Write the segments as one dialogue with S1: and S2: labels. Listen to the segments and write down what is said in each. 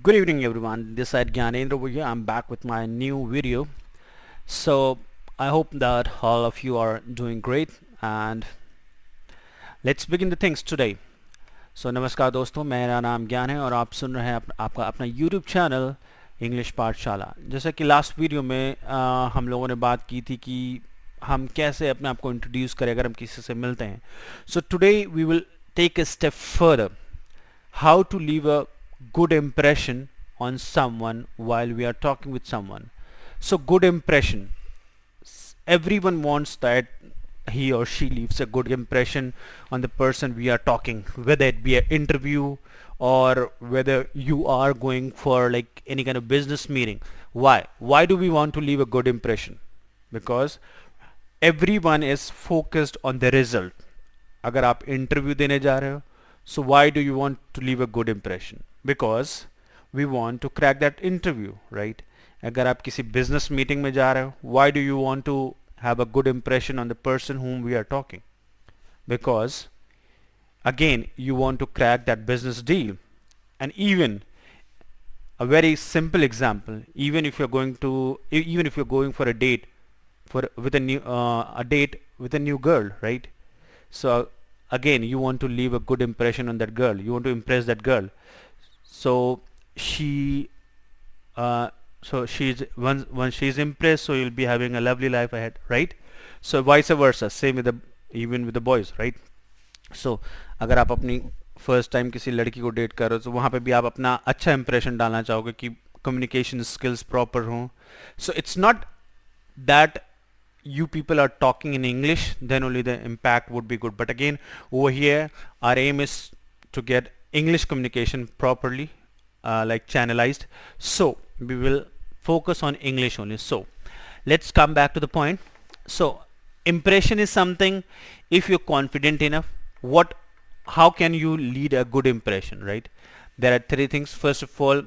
S1: Good evening everyone, this side Gyanendra over here. I'm back with my new video. So I hope that all of you are doing great and let's begin the things today. So नमस्कार दोस्तों, मेरा नाम ज्ञान है और आप सुन रहे हैं आपका अपना YouTube चैनल इंग्लिश पाठशाला। जैसा कि लास्ट वीडियो में हम लोगों ने बात की थी कि हम कैसे अपने आप को इंट्रोड्यूस करें अगर हम किसी से मिलते हैं। So today we will take a step further, how to leave a good impression on someone while we are talking with someone. So good impression, everyone wants that he or she leaves a good impression on the person we are talking, whether it be an interview or whether you are going for like any kind of business meeting. Why do we want to leave a good impression? Because everyone is focused on the result. अगर आप interview देने जा रहे हो, so why do you want to leave a good impression? Because we want to crack that interview, right? अगर आप किसी business meeting में जा रहे हो, why do you want to have a good impression on the person whom we are talking? Because again, you want to crack that business deal. And even a very simple example, even if you're going for a date with a date with a new girl, right? So again, you want to leave a good impression on that girl. You want to impress that girl. So she's once she's impressed, so you'll be having a lovely life ahead, right? So vice versa, same with the even with the boys, right? So अगर आप अपनी first time किसी लड़की को date कर रहे हो तो वहाँ पे भी आप अपना अच्छा इंप्रेशन डालना चाहोगे कि कम्युनिकेशन स्किल्स प्रॉपर हों. So it's not that you people are talking in English, then only the impact would be good. But again, over here, our aim is to get English communication properly, like channelized. So we will focus on English only. So let's come back to the point. So impression is something, if you're confident enough, how can you lead a good impression, right? There are three things. First of all,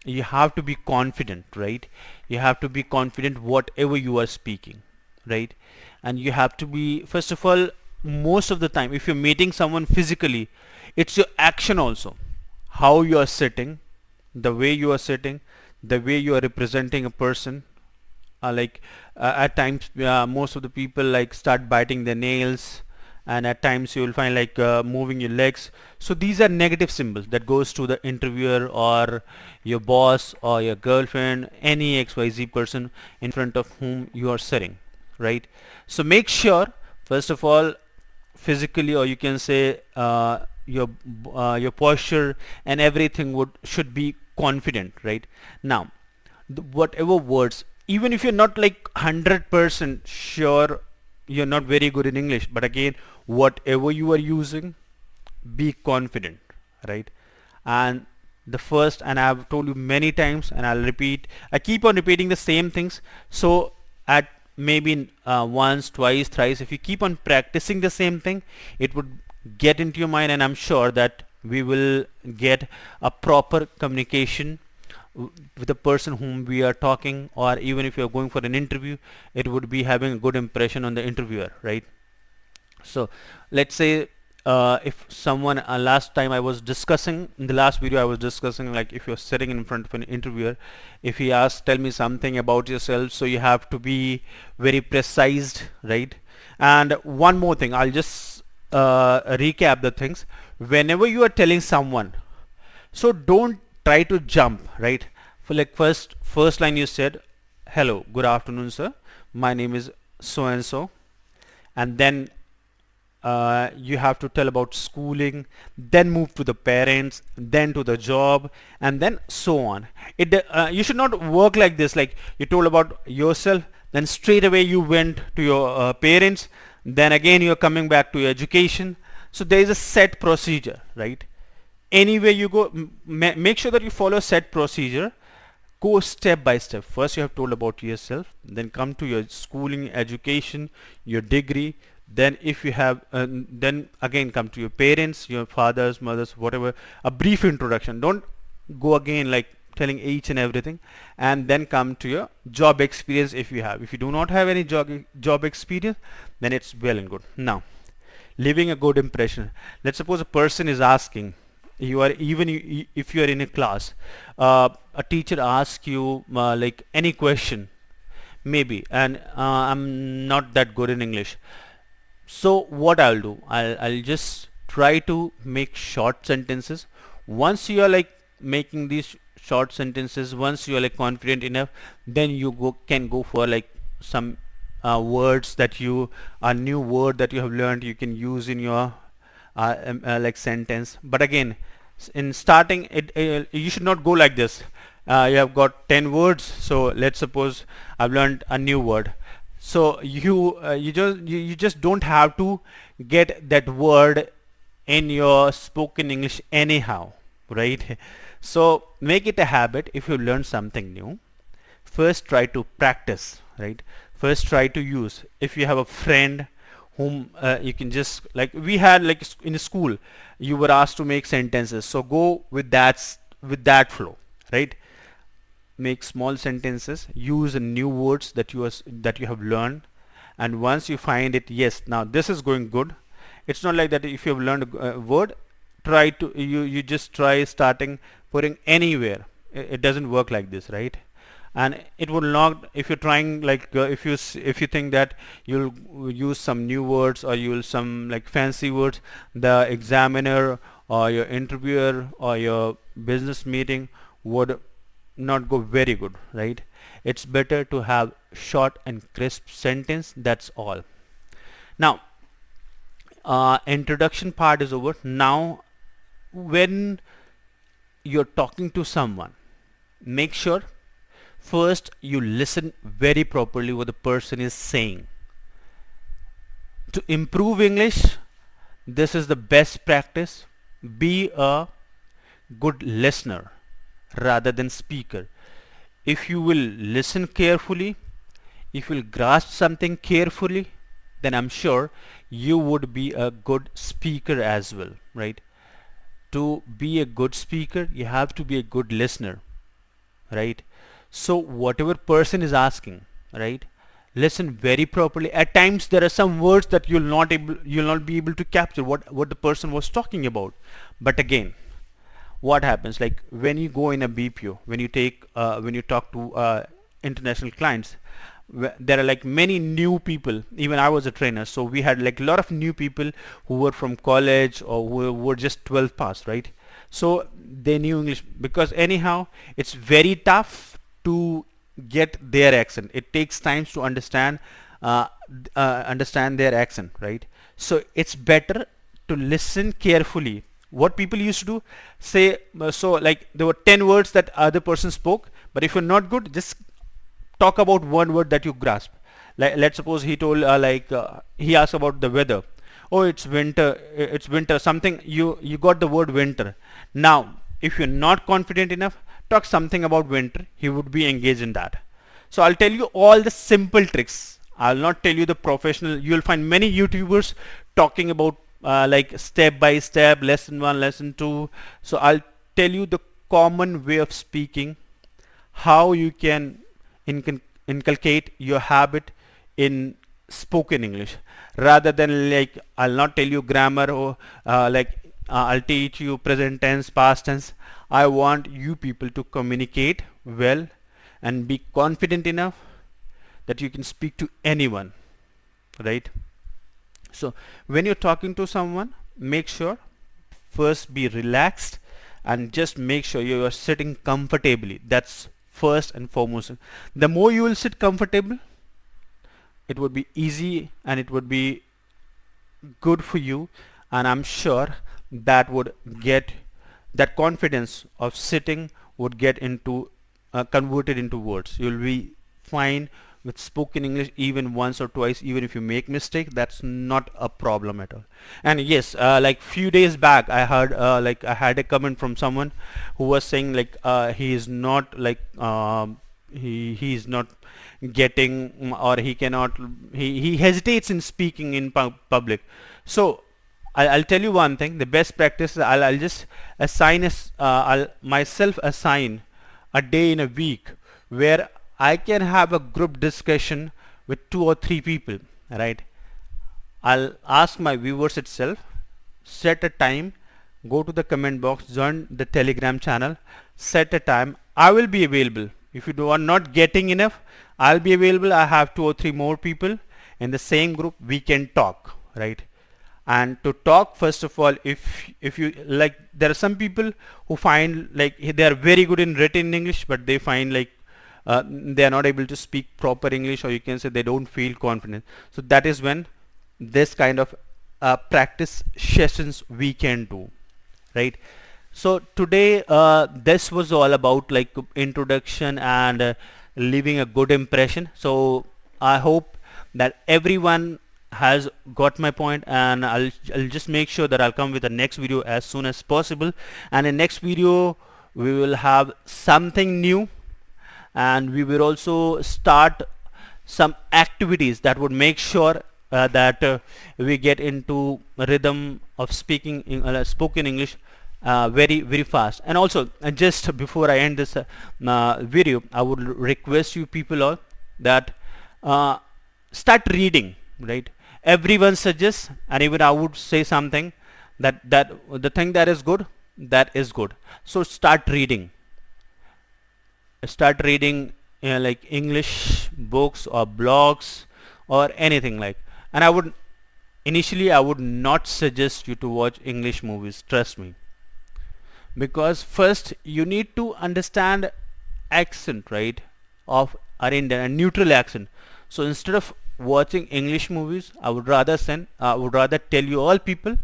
S1: you have to be confident, right? You have to be confident whatever you are speaking, right? And you have to be, first of all, most of the time if you're meeting someone physically, it's your action also, how you are sitting, the way you are sitting, the way you are representing a person. At times most of the people like start biting their nails, and at times you will find like moving your legs. So these are negative symbols that goes to the interviewer or your boss or your girlfriend, any XYZ person in front of whom you are sitting, right? So make sure, first of all, physically, or you can say your posture and everything should be confident, right? Now whatever words, even if you're not like 100% sure, you're not very good in English, but again, whatever you are using, be confident, right? And the first, and I've told you many times and I keep on repeating the same things. So at maybe once, twice, thrice, if you keep on practicing the same thing, it would get into your mind, and I'm sure that we will get a proper communication with the person whom we are talking. Or even if you're going for an interview, it would be having a good impression on the interviewer, right? So let's say if someone, last time I was discussing, in the last video I was discussing, like if you're sitting in front of an interviewer, if he asks, tell me something about yourself, so you have to be very precise, right? And one more thing, I'll just recap the things. Whenever you are telling someone, so don't try to jump, right? For like first line you said, hello, good afternoon sir, my name is so and so, and then you have to tell about schooling, then move to the parents, then to the job, and then so on. You should not work like this, like you told about yourself, then straight away you went to your parents, then again you're coming back to your education. So there is a set procedure, right? Anywhere you go, make sure that you follow a set procedure. Go step by step. First you have told about yourself, then come to your schooling, education, your degree, then if you have then again come to your parents, your fathers, mothers, whatever, a brief introduction. Don't go again like telling each and everything, and then come to your job experience if you have. If you do not have any job experience, then it's well and good. Now leaving a good impression, let's suppose a person is asking, you are even if you are in a class, a teacher asks you like any question maybe, and I'm not that good in English. So what I'll do, I'll just try to make short sentences. Once you are like making these short sentences, once you are like confident enough, then you can go for like some words that you a new word that you have learned you can use in your like sentence. But again, in starting it, you should not go like this. You have got 10 words, so let's suppose I've learned a new word. So you just don't have to get that word in your spoken English anyhow, right? So make it a habit. If you learn something new, first try to practice, right? First try to use. If you have a friend whom you can just, like we had like in school, you were asked to make sentences, so go with that flow, right? Make small sentences, use new words that you have learned, and once you find it, yes, now this is going good. It's not like that if you have learned a word, try to you just try starting putting anywhere. It doesn't work like this, right? And it will not, if you're trying like if you think that you'll use some new words or you'll some like fancy words, the examiner or your interviewer or your business meeting would not go very good, right? It's better to have short and crisp sentence, that's all. Now introduction part is over. Now when you're talking to someone, make sure first you listen very properly what the person is saying. To improve English, this is the best practice. Be a good listener rather than speaker. If you will listen carefully, if you will grasp something carefully, then I'm sure you would be a good speaker as well, right? To be a good speaker, you have to be a good listener, right? So whatever person is asking, right, listen very properly. At times there are some words that you'll not be able to capture what the person was talking about. But again, what happens, like when you go in a BPO, when you talk to international clients, there are like many new people. Even I was a trainer, so we had like a lot of new people who were from college or who were just 12 pass, right? So they knew English, because anyhow it's very tough to get their accent. It takes time to understand their accent, right? So it's better to listen carefully. What people used to do, say, so like there were 10 words that other person spoke, but if you're not good, just talk about one word that you grasp. Like let's suppose he told he asked about the weather. Oh, it's winter, something, you got the word winter. Now if you're not confident enough, talk something about winter, he would be engaged in that. So I'll tell you all the simple tricks. I'll not tell you the professional. You'll find many YouTubers talking about like step by step, lesson 1, lesson 2. So I'll tell you the common way of speaking, how you can inculcate your habit in spoken English, rather than like I'll not tell you grammar or I'll teach you present tense, past tense. I want you people to communicate well and be confident enough that you can speak to anyone, right? So when you're talking to someone, make sure first be relaxed and just make sure you are sitting comfortably. That's first and foremost. The more you will sit comfortable, it would be easy and it would be good for you, and I'm sure that would get that confidence of sitting would get into converted into words. You'll be fine with spoken English even once or twice. Even if you make mistake, that's not a problem at all. And yes, like few days back I heard I had a comment from someone who was saying like he is not like he is not getting, or he cannot, he hesitates in speaking in public. So I'll tell you one thing. The best practice, I'll just assign I'll myself assign a day in a week where I can have a group discussion with 2 or 3 people, right? I'll ask my viewers itself, set a time, go to the comment box, join the Telegram channel, set a time. I will be available. If you are not getting enough, I'll be available. I have 2 or 3 more people in the same group. We can talk, right? And to talk, first of all, if you like, there are some people who find like they are very good in written English, but they find like they are not able to speak proper English, or you can say they don't feel confident. So that is when this kind of practice sessions we can do, right? So today this was all about like introduction and leaving a good impression. So I hope that everyone has got my point, and I'll just make sure that I'll come with the next video as soon as possible. And in next video we will have something new, and we will also start some activities that would make sure that we get into rhythm of speaking spoken English very fast. And also just before I end this video, I would request you people all that start reading, right? Everyone suggests, and even I would say something that the thing that is good, that is good. So start reading like English books or blogs or anything like. And I would not suggest you to watch English movies, trust me, because first you need to understand accent, right, of our Indian, a neutral accent. So instead of watching English movies, I would rather tell you all people,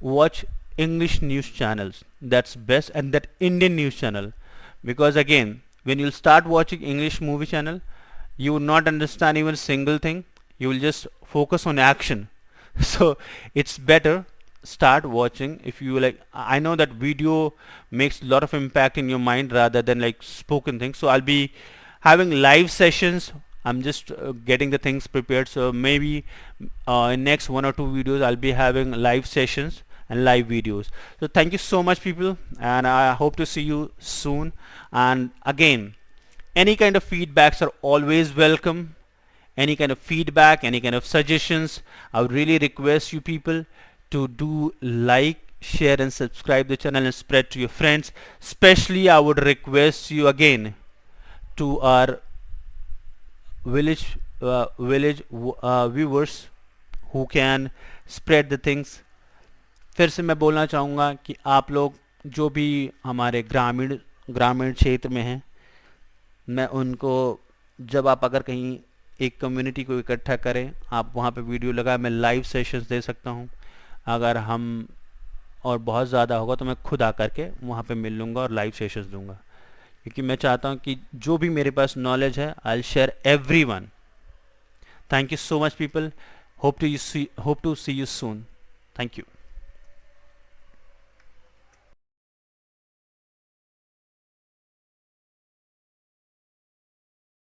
S1: watch English news channels. That's best. And that Indian news channel, because again, when you'll start watching English movie channel, you will not understand even a single thing. You will just focus on action. So it's better start watching. If you like, I know that video makes a lot of impact in your mind rather than like spoken things. So I'll be having live sessions. I'm just getting the things prepared. So maybe in next 1 or 2 videos I'll be having live sessions and live videos. So thank you so much people, and I hope to see you soon. And again, any kind of feedbacks are always welcome. Any kind of feedback, any kind of suggestions, I would really request you people to do like, share and subscribe the channel and spread to your friends. Especially I would request you again to our village viewers who can spread the things. फिर से मैं बोलना चाहूँगा कि आप लोग जो भी हमारे ग्रामीण क्षेत्र में हैं, मैं उनको, जब आप अगर कहीं एक कम्युनिटी को इकट्ठा करें, आप वहाँ पे वीडियो लगाए, मैं लाइव सेशंस दे सकता हूँ. अगर हम और बहुत ज़्यादा होगा तो मैं खुद आकर के वहाँ पे मिल लूँगा और लाइव सेशंस दूँगा, क्योंकि मैं चाहता हूँ कि जो भी मेरे पास नॉलेज है, I will share everyone. Thank you so much people. Hope to see you soon. Thank you.